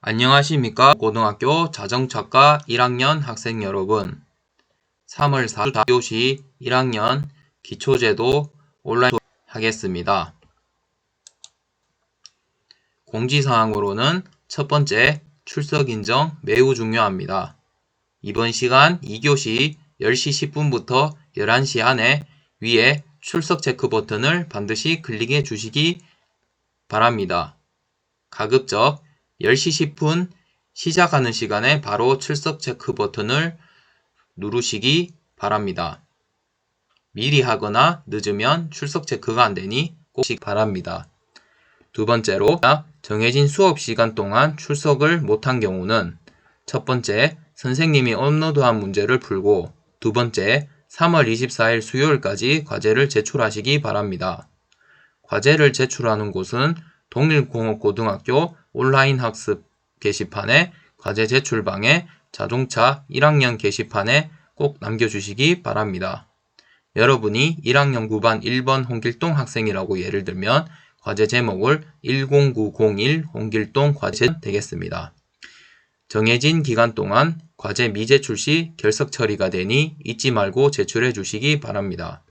안녕하십니까. 고등학교 자정차과 1학년 학생 여러분. 3월 4일 4교시 1학년 기초제도 온라인 하겠습니다. 공지사항으로는 첫 번째, 출석 인정 매우 중요합니다. 이번 시간 2교시 10시 10분부터 11시 안에 위에 출석 체크 버튼을 반드시 클릭해 주시기 바랍니다. 가급적 10시 10분 시작하는 시간에 바로 출석 체크 버튼을 누르시기 바랍니다. 미리 하거나 늦으면 출석 체크가 안되니 꼭 바랍니다. 두 번째로, 정해진 수업 시간 동안 출석을 못한 경우는 첫 번째, 선생님이 업로드한 문제를 풀고 두 번째, 3월 24일 수요일까지 과제를 제출하시기 바랍니다. 과제를 제출하는 곳은 동일공업고등학교 온라인 학습 게시판에 과제 제출방에 자동차 1학년 게시판에 꼭 남겨주시기 바랍니다. 여러분이 1학년 9반 1번 홍길동 학생이라고 예를 들면 과제 제목을 10901 홍길동 과제 되겠습니다. 정해진 기간 동안 과제 미제출 시 결석 처리가 되니 잊지 말고 제출해 주시기 바랍니다.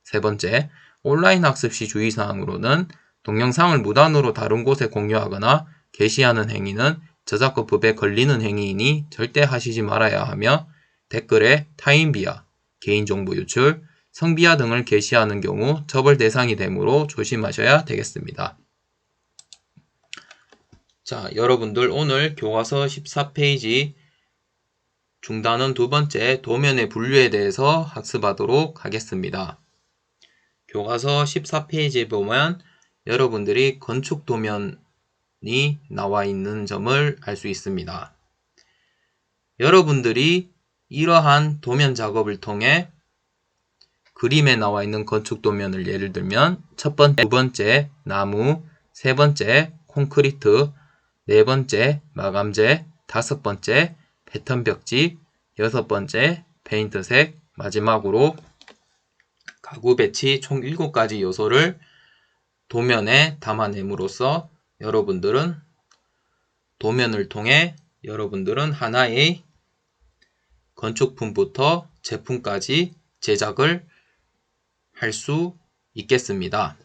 세 번째, 온라인 학습 시 주의사항으로는 동영상을 무단으로 다른 곳에 공유하거나 게시하는 행위는 저작권법에 걸리는 행위이니 절대 하시지 말아야 하며 댓글에 타인비하, 개인정보 유출, 성비하 등을 게시하는 경우 처벌 대상이 되므로 조심하셔야 되겠습니다. 자, 여러분들 오늘 교과서 14페이지 중단원 두 번째 도면의 분류에 대해서 학습하도록 하겠습니다. 교과서 14페이지에 보면 여러분들이 건축 도면이 나와 있는 점을 알 수 있습니다. 여러분들이 이러한 도면 작업을 통해 그림에 나와 있는 건축 도면을 예를 들면 첫 번째, 두 번째 나무, 세 번째 콘크리트, 네 번째 마감재, 다섯 번째 패턴 벽지, 여섯 번째 페인트색, 마지막으로 가구 배치 총 7가지 요소를 도면에 담아냄으로써 여러분들은 도면을 통해 여러분들은 하나의 건축품부터 제품까지 제작을 할 수 있겠습니다.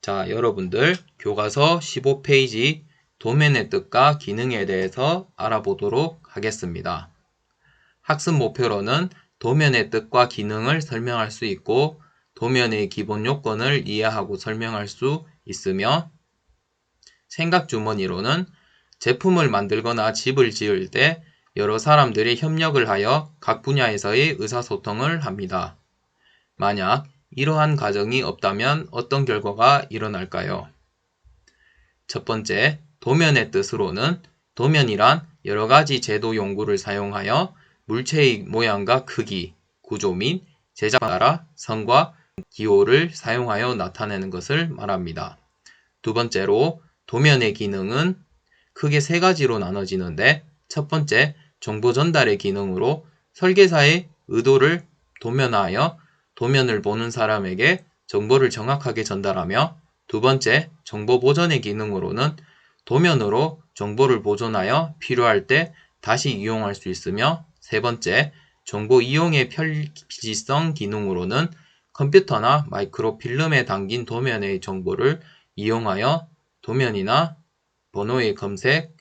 자, 여러분들 교과서 15페이지 도면의 뜻과 기능에 대해서 알아보도록 하겠습니다. 학습 목표로는 도면의 뜻과 기능을 설명할 수 있고 도면의 기본 요건을 이해하고 설명할 수 있으며 생각주머니로는 제품을 만들거나 집을 지을 때 여러 사람들이 협력을 하여 각 분야에서의 의사소통을 합니다. 만약 이러한 과정이 없다면 어떤 결과가 일어날까요? 첫 번째, 도면의 뜻으로는 도면이란 여러가지 제도 용구를 사용하여 물체의 모양과 크기, 구조 및 제작에 따라 선과 기호를 사용하여 나타내는 것을 말합니다. 두 번째로, 도면의 기능은 크게 세 가지로 나눠지는데 첫 번째, 정보 전달의 기능으로 설계사의 의도를 도면화하여 도면을 보는 사람에게 정보를 정확하게 전달하며 두 번째, 정보 보존의 기능으로는 도면으로 정보를 보존하여 필요할 때 다시 이용할 수 있으며 세 번째, 정보 이용의 편리성 기능으로는 컴퓨터나 마이크로필름에 담긴 도면의 정보를 이용하여 도면이나 번호의 검색,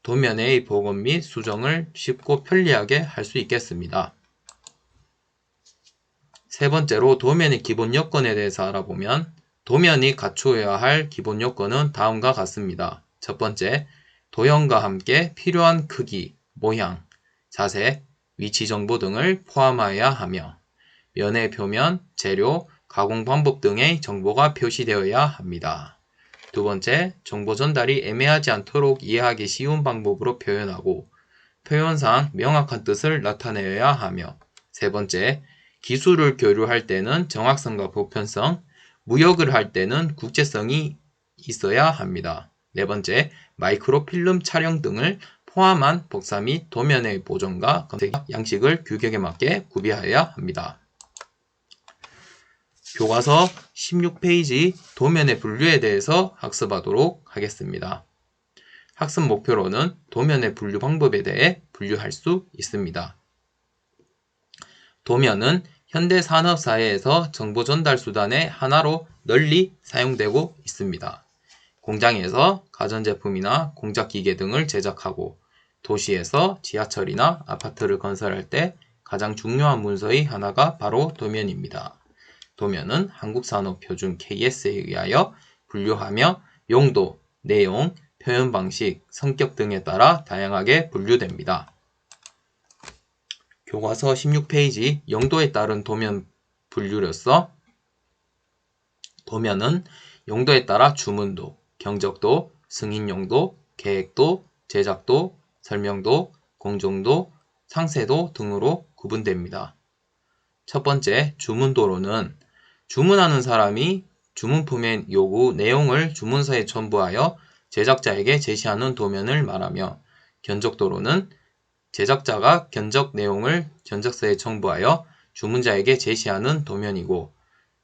도면의 복원 및 수정을 쉽고 편리하게 할 수 있겠습니다. 세 번째로 도면의 기본 요건에 대해서 알아보면 도면이 갖추어야 할 기본 요건은 다음과 같습니다. 첫 번째, 도형과 함께 필요한 크기, 모양, 자세, 위치 정보 등을 포함하여야 하며 면의 표면, 재료, 가공 방법 등의 정보가 표시되어야 합니다. 두 번째, 정보 전달이 애매하지 않도록 이해하기 쉬운 방법으로 표현하고 표현상 명확한 뜻을 나타내어야 하며 세 번째, 기술을 교류할 때는 정확성과 보편성, 무역을 할 때는 국제성이 있어야 합니다. 네 번째, 마이크로필름 촬영 등을 포함한 복사 및 도면의 보존과 검색 양식을 규격에 맞게 구비하여야 합니다. 교과서 16페이지 도면의 분류에 대해서 학습하도록 하겠습니다. 학습 목표로는 도면의 분류 방법에 대해 분류할 수 있습니다. 도면은 현대 산업 사회에서 정보 전달 수단의 하나로 널리 사용되고 있습니다. 공장에서 가전제품이나 공작기계 등을 제작하고 도시에서 지하철이나 아파트를 건설할 때 가장 중요한 문서의 하나가 바로 도면입니다. 도면은 한국산업표준 KS에 의하여 분류하며 용도, 내용, 표현 방식, 성격 등에 따라 다양하게 분류됩니다. 교과서 16페이지 용도에 따른 도면 분류로서 도면은 용도에 따라 주문도, 경적도, 승인용도, 계획도, 제작도, 설명도, 공정도, 상세도 등으로 구분됩니다. 첫 번째, 주문도로는 주문하는 사람이 주문품의 요구 내용을 주문서에 첨부하여 제작자에게 제시하는 도면을 말하며, 견적도로는 제작자가 견적 내용을 견적서에 첨부하여 주문자에게 제시하는 도면이고,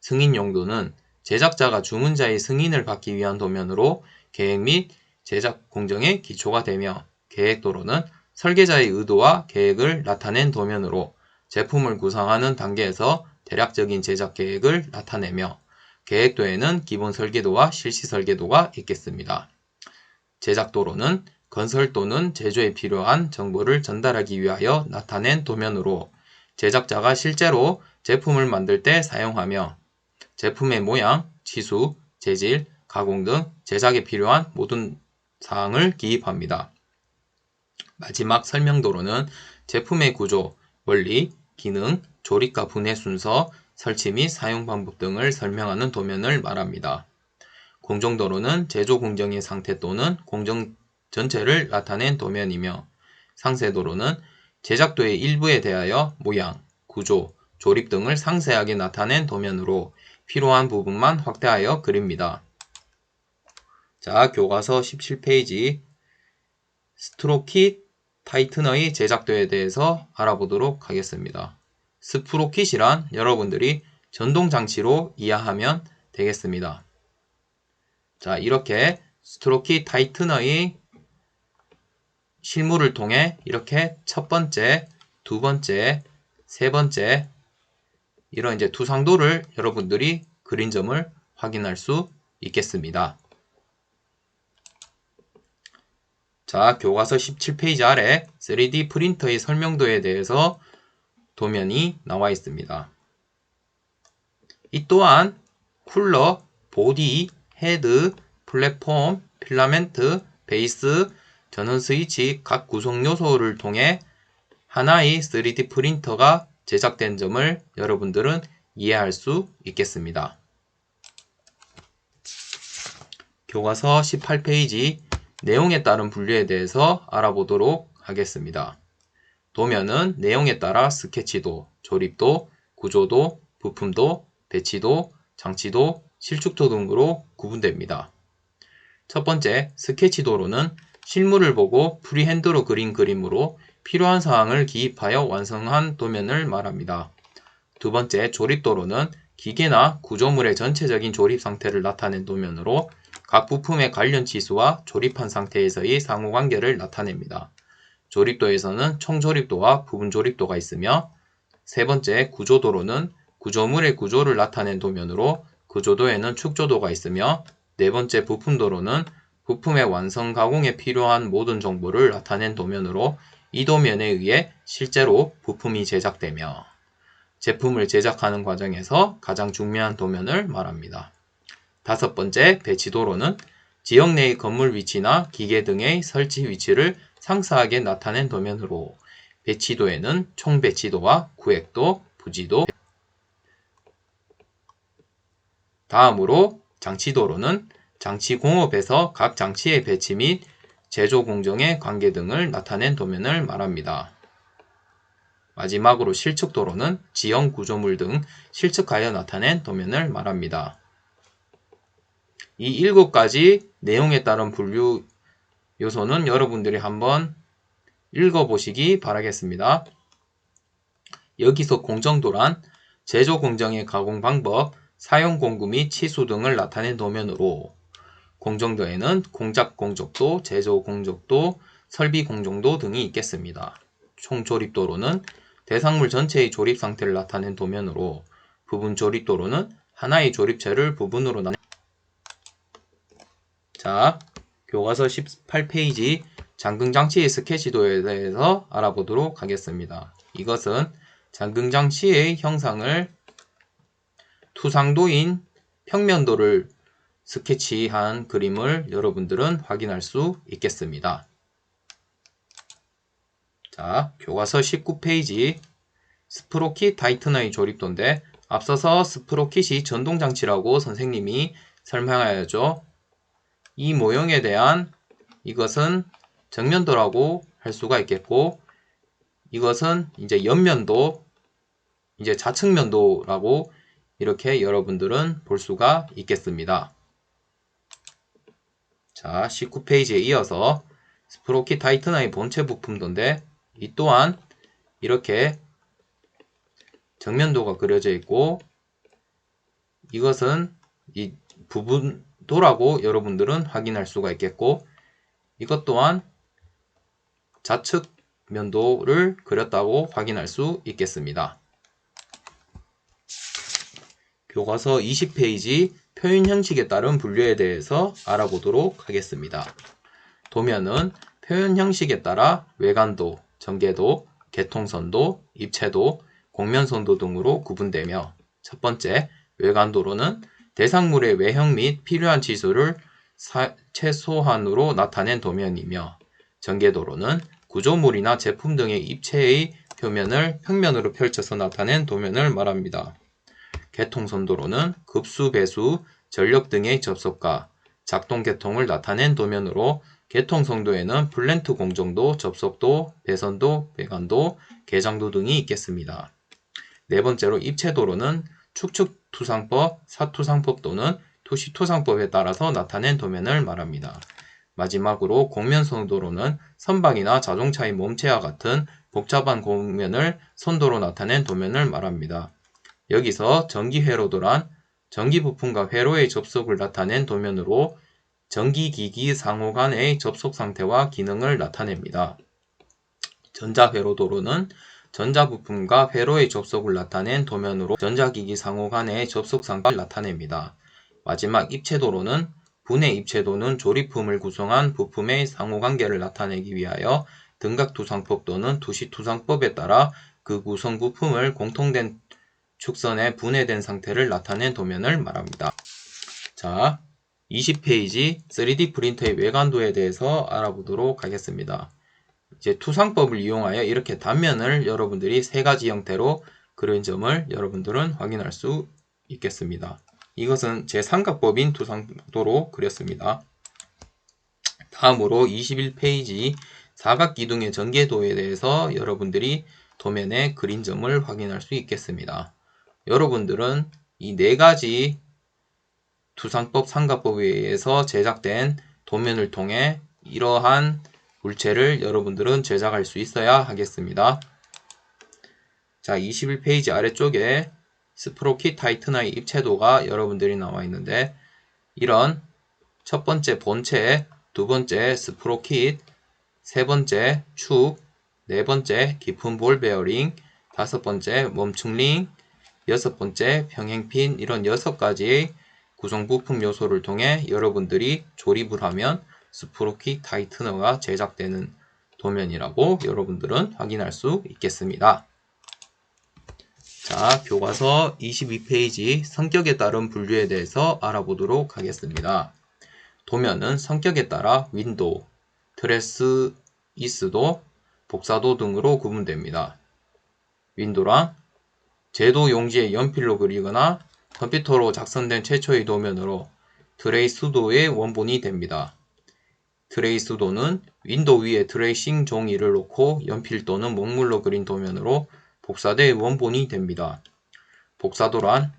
승인용도는 제작자가 주문자의 승인을 받기 위한 도면으로 계획 및 제작 공정의 기초가 되며, 계획도로는 설계자의 의도와 계획을 나타낸 도면으로 제품을 구상하는 단계에서 대략적인 제작 계획을 나타내며, 계획도에는 기본 설계도와 실시 설계도가 있겠습니다. 제작도로는 건설 또는 제조에 필요한 정보를 전달하기 위하여 나타낸 도면으로 제작자가 실제로 제품을 만들 때 사용하며, 제품의 모양, 치수, 재질, 가공 등 제작에 필요한 모든 사항을 기입합니다. 마지막 설명도로는 제품의 구조, 원리, 기능, 조립과 분해 순서, 설치 및 사용 방법 등을 설명하는 도면을 말합니다. 공정도로는 제조 공정의 상태 또는 공정 전체를 나타낸 도면이며, 상세도로는 제작도의 일부에 대하여 모양, 구조, 조립 등을 상세하게 나타낸 도면으로 필요한 부분만 확대하여 그립니다. 자, 교과서 17페이지 스프로킷 타이트너의 제작도에 대해서 알아보도록 하겠습니다. 스프로킷이란 여러분들이 전동장치로 이해하면 되겠습니다. 자, 이렇게 스프로킷 타이트너의 실물을 통해 이렇게 첫 번째, 두 번째, 세 번째 이런 이제 두상도를 여러분들이 그린 점을 확인할 수 있겠습니다. 자, 교과서 17페이지 아래 3D 프린터의 설명도에 대해서 도면이 나와 있습니다. 이 또한 쿨러, 보디, 헤드, 플랫폼, 필라멘트, 베이스, 전원 스위치 각 구성 요소를 통해 하나의 3D 프린터가 제작된 점을 여러분들은 이해할 수 있겠습니다. 교과서 18페이지 내용에 따른 분류에 대해서 알아보도록 하겠습니다. 도면은 내용에 따라 스케치도, 조립도, 구조도, 부품도, 배치도, 장치도, 실축도 등으로 구분됩니다. 첫 번째, 스케치도로는 실물을 보고 프리핸드로 그린 그림으로 필요한 사항을 기입하여 완성한 도면을 말합니다. 두 번째, 조립도로는 기계나 구조물의 전체적인 조립 상태를 나타낸 도면으로 각 부품의 관련 치수와 조립한 상태에서의 상호관계를 나타냅니다. 조립도에서는 총조립도와 부분조립도가 있으며, 세 번째, 구조도로는 구조물의 구조를 나타낸 도면으로 구조도에는 축조도가 있으며, 네 번째, 부품도로는 부품의 완성 가공에 필요한 모든 정보를 나타낸 도면으로 이 도면에 의해 실제로 부품이 제작되며 제품을 제작하는 과정에서 가장 중요한 도면을 말합니다. 다섯 번째, 배치도로는 지역 내의 건물 위치나 기계 등의 설치 위치를 상세하게 나타낸 도면으로 배치도에는 총배치도와 구획도, 부지도, 다음으로 장치도로는 장치 공업에서 각 장치의 배치 및 제조 공정의 관계 등을 나타낸 도면을 말합니다. 마지막으로 실측도로는 지형 구조물 등 실측하여 나타낸 도면을 말합니다. 이 7가지 내용에 따른 분류 요소는 여러분들이 한번 읽어보시기 바라겠습니다. 여기서 공정도란 제조 공정의 가공 방법, 사용 공구 및 치수 등을 나타낸 도면으로 공정도에는 공작 공정도, 제조 공정도, 설비 공정도 등이 있겠습니다. 총 조립도로는 대상물 전체의 조립 상태를 나타낸 도면으로 부분 조립도로는 하나의 조립체를 부분으로 자, 교과서 18페이지 잠금장치의 스케치도에 대해서 알아보도록 하겠습니다. 이것은 잠금장치의 형상을 투상도인 평면도를 스케치한 그림을 여러분들은 확인할 수 있겠습니다. 자, 교과서 19페이지 스프로킷 타이트너의 조립도인데 앞서서 스프로킷이 전동장치라고 선생님이 설명하였죠. 이 모형에 대한 이것은 정면도라고 할 수가 있겠고 이것은 이제 옆면도, 이제 좌측면도라고 이렇게 여러분들은 볼 수가 있겠습니다. 자, 19페이지에 이어서 스프로킷 타이트너의 본체 부품도인데 이 또한 이렇게 정면도가 그려져 있고 이것은 이 부분도라고 여러분들은 확인할 수가 있겠고 이것 또한 좌측 면도를 그렸다고 확인할 수 있겠습니다. 교과서 20페이지 표현 형식에 따른 분류에 대해서 알아보도록 하겠습니다. 도면은 표현 형식에 따라 외관도, 전개도, 개통선도, 입체도, 곡면선도 등으로 구분되며 첫 번째 외관도로는 대상물의 외형 및 필요한 지수를 최소한으로 나타낸 도면이며 전개도로는 구조물이나 제품 등의 입체의 표면을 평면으로 펼쳐서 나타낸 도면을 말합니다. 개통선도로는 급수, 배수, 전력 등의 접속과 작동 개통을 나타낸 도면으로 개통선도에는 플랜트 공정도, 접속도, 배선도, 배관도, 개장도 등이 있겠습니다. 네 번째로 입체도로는 축축투상법, 사투상법 또는 투시투상법에 따라서 나타낸 도면을 말합니다. 마지막으로 곡면선도로는 선박이나 자동차의 몸체와 같은 복잡한 곡면을 선도로 나타낸 도면을 말합니다. 여기서 전기회로도란 전기부품과 회로의 접속을 나타낸 도면으로 전기기기 상호 간의 접속 상태와 기능을 나타냅니다. 전자회로도로는 전자부품과 회로의 접속을 나타낸 도면으로 전자기기 상호 간의 접속 상태를 나타냅니다. 마지막 입체도로는 분해 입체도는 조립품을 구성한 부품의 상호관계를 나타내기 위하여 등각투상법 또는 투시투상법에 따라 그 구성 부품을 공통된 축선에 분해된 상태를 나타낸 도면을 말합니다. 자, 20페이지 3D 프린터의 외관도에 대해서 알아보도록 하겠습니다. 이제 투상법을 이용하여 이렇게 단면을 여러분들이 세 가지 형태로 그린 점을 여러분들은 확인할 수 있겠습니다. 이것은 제3각법인 투상도로 그렸습니다. 다음으로 21페이지 사각기둥의 전개도에 대해서 여러분들이 도면에 그린 점을 확인할 수 있겠습니다. 여러분들은 이 네 가지 투상법, 삼각법에 의해서 제작된 도면을 통해 이러한 물체를 여러분들은 제작할 수 있어야 하겠습니다. 자, 21페이지 아래쪽에 스프로킷 타이트너의 입체도가 여러분들이 나와 있는데 이런 첫 번째 본체, 두 번째 스프로킷, 세 번째 축, 네 번째 깊은 볼 베어링, 다섯 번째 멈춤링, 여섯 번째 평행핀 이런 6가지의 구성 부품 요소를 통해 여러분들이 조립을 하면 스프로킷 타이트너가 제작되는 도면이라고 여러분들은 확인할 수 있겠습니다. 자, 교과서 22페이지 성격에 따른 분류에 대해서 알아보도록 하겠습니다. 도면은 성격에 따라 윈도우, 트레스이스도, 복사도 등으로 구분됩니다. 윈도랑 제도 용지에 연필로 그리거나 컴퓨터로 작성된 최초의 도면으로 트레이스도의 원본이 됩니다. 트레이스도는 윈도우 위에 트레이싱 종이를 놓고 연필 또는 먹물로 그린 도면으로 복사대의 원본이 됩니다. 복사도란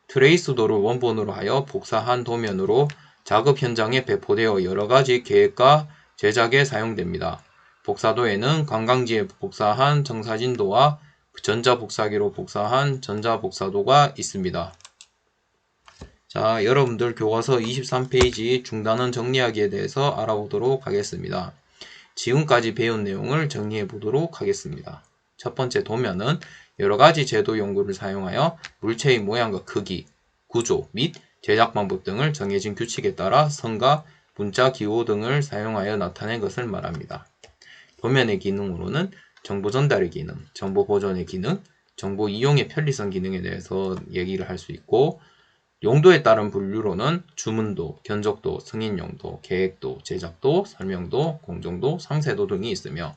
트레이스도를 원본으로 하여 복사한 도면으로 작업 현장에 배포되어 여러가지 계획과 제작에 사용됩니다. 복사도에는 관광지에 복사한 정사진도와 전자복사기로 복사한 전자복사도가 있습니다. 자, 여러분들 교과서 23페이지 중단원 정리하기에 대해서 알아보도록 하겠습니다. 지금까지 배운 내용을 정리해 보도록 하겠습니다. 첫 번째 도면은 여러가지 제도 용구를 사용하여 물체의 모양과 크기, 구조 및 제작 방법 등을 정해진 규칙에 따라 선과 문자 기호 등을 사용하여 나타낸 것을 말합니다. 도면의 기능으로는 정보 전달의 기능, 정보 보존의 기능, 정보 이용의 편리성 기능에 대해서 얘기를 할 수 있고, 용도에 따른 분류로는 주문도, 견적도, 승인용도, 계획도, 제작도, 설명도, 공정도, 상세도 등이 있으며,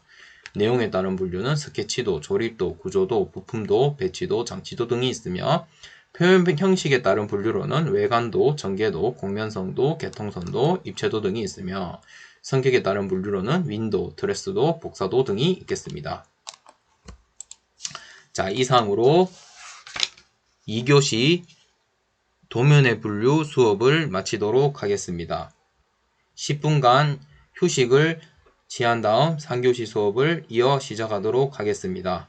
내용에 따른 분류는 스케치도, 조립도, 구조도, 부품도, 배치도, 장치도 등이 있으며, 표현 형식에 따른 분류로는 외관도, 전개도, 공면성도, 개통선도, 입체도 등이 있으며, 성격에 따른 분류로는 윈도, 드레스도, 복사도 등이 있겠습니다. 자, 이상으로 2교시 도면의 분류 수업을 마치도록 하겠습니다. 10분간 휴식을 취한 다음 3교시 수업을 이어 시작하도록 하겠습니다.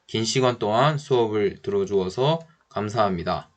긴 시간 동안 수업을 들어주어서 감사합니다.